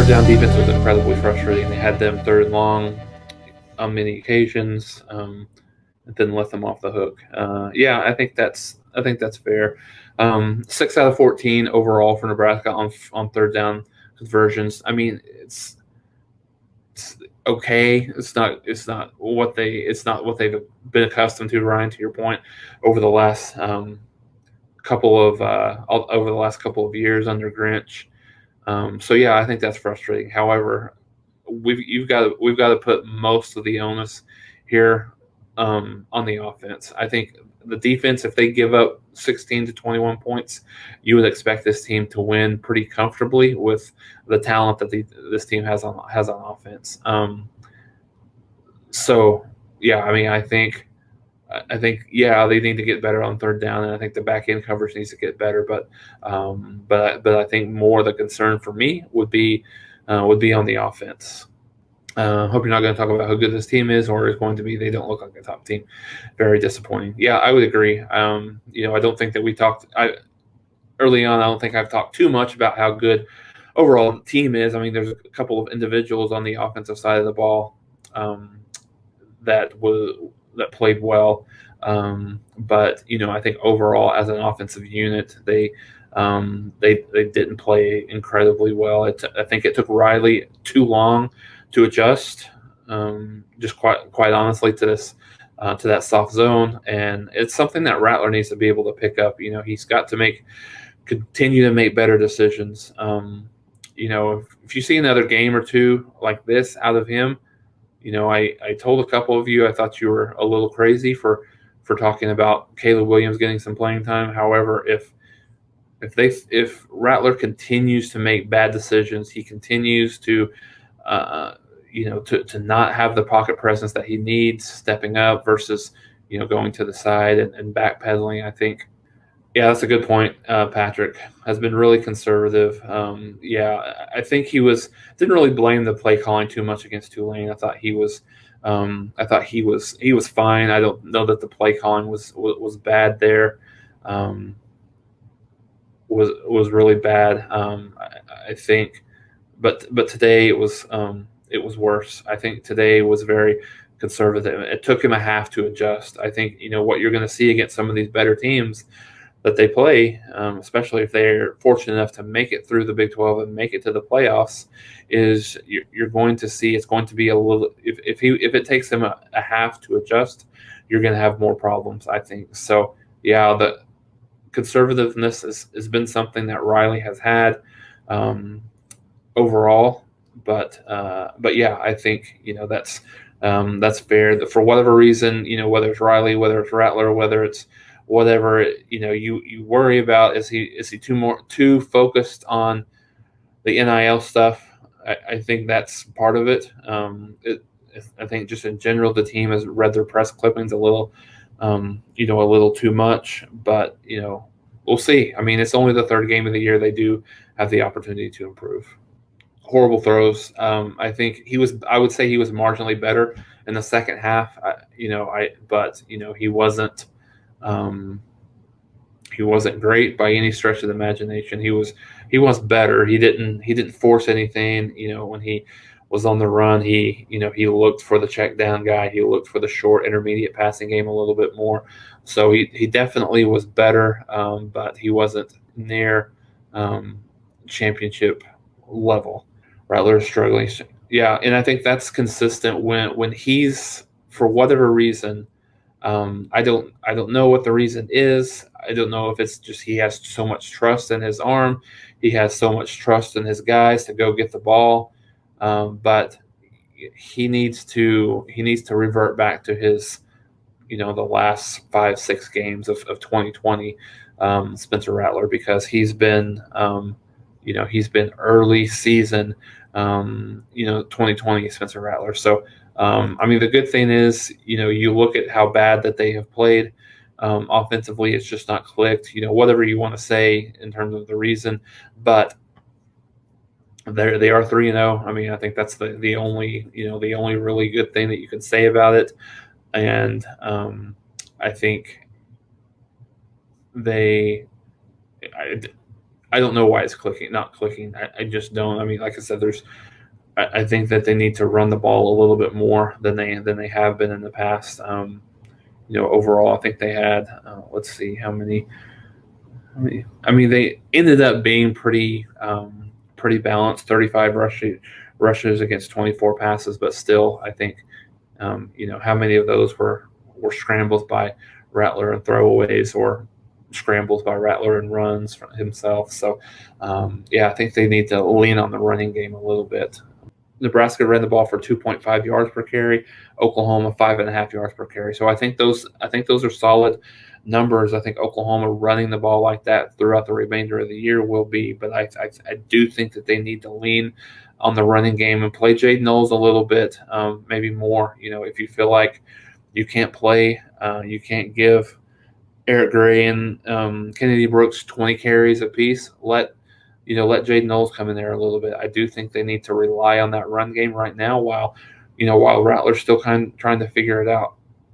third down defense was incredibly frustrating. They had them third and long on many occasions, and then let them off the hook. Yeah, I think that's fair. 6 out of 14 overall for Nebraska on third down conversions. I mean, it's okay. It's not what they've been accustomed to. Ryan, to your point, over the last over the last couple of years under Grinch. So yeah, I think that's frustrating. However, we've got to put most of the onus here on the offense. I think the defense, if they give up 16 to 21 points, you would expect this team to win pretty comfortably with the talent that this team has on offense. So yeah, I mean, I think yeah, they need to get better on third down, and I think the back end coverage needs to get better. But I think more the concern for me would be on the offense. Hope you're not going to talk about how good this team is, or is going to be. They don't look like a top team. Very disappointing. Yeah, I would agree. I don't think that we talked early on. I don't think I've talked too much about how good overall the team is. I mean, there's a couple of individuals on the offensive side of the ball that played well. But I think overall as an offensive unit, they didn't play incredibly well. I think it took Riley too long to adjust. Just quite honestly to that soft zone, and it's something that Rattler needs to be able to pick up. He's got to continue to make better decisions. If you see another game or two like this out of him, I told a couple of you I thought you were a little crazy for talking about Caleb Williams getting some playing time. However, if Rattler continues to make bad decisions, he continues to not have the pocket presence that he needs, stepping up versus going to the side and backpedaling. I think, yeah, that's a good point. Patrick has been really conservative. Yeah, I think didn't really blame the play calling too much against Tulane. I thought he was fine. I don't know that the play calling was bad there. Was really bad. I think, but today it was worse. I think today was very conservative. It took him a half to adjust. I think what you're going to see against some of these better teams that they play, especially if they're fortunate enough to make it through the Big 12 and make it to the playoffs, is you're going to see it's going to be a little. If it takes him a half to adjust, you're going to have more problems, I think. So yeah, the conservativeness has been something that Riley has had overall, but yeah, I think that's fair. That for whatever reason, whether it's Riley, whether it's Rattler, whether it's whatever you worry about, is he too focused on the NIL stuff? I think that's part of it. I think just in general, the team has read their press clippings a little too much, but we'll see. I mean, it's only the third game of the year. They do have the opportunity to improve. Horrible throws. I think I would say he was marginally better in the second half. But he wasn't. He wasn't great by any stretch of the imagination. He was better. He didn't force anything. When he was on the run, he looked for the check down guy. He looked for the short intermediate passing game a little bit more. So he definitely was better, but he wasn't near championship level. Rattler is struggling. Yeah, and I think that's consistent when he's, for whatever reason. I don't know what the reason is. I don't know if it's just he has so much trust in his arm. He has so much trust in his guys to go get the ball. But he needs to revert back to his, the last 5-6 games of 2020, Spencer Rattler, because he's been early season, 2020 Spencer Rattler. So, I mean, the good thing is, you look at how bad that they have played offensively. It's just not clicked. Whatever you want to say in terms of the reason, but they are 3-0. I mean, I think that's the only really good thing that you can say about it. And I think I don't know why it's not clicking. I just don't. I mean, like I said, I think that they need to run the ball a little bit more than they have been in the past. Overall, I think they had, let's see how many. I mean, they ended up being pretty balanced. 35 rushes against 24 passes, but still, I think, how many of those were scrambles by Rattler and throwaways, or scrambles by Rattler and runs from himself. So, yeah, I think they need to lean on the running game a little bit. Nebraska ran the ball for 2.5 yards per carry. Oklahoma 5.5 yards per carry. So I think those are solid numbers. I think Oklahoma running the ball like that throughout the remainder of the year will be. But I do think that they need to lean on the running game and play Jaden Knowles a little bit, maybe more. If you feel like you can't give Eric Gray and Kennedy Brooks 20 carries apiece. Let Jaden Knowles come in there a little bit. I do think they need to rely on that run game right now, while Rattler's still kind of trying to figure it out.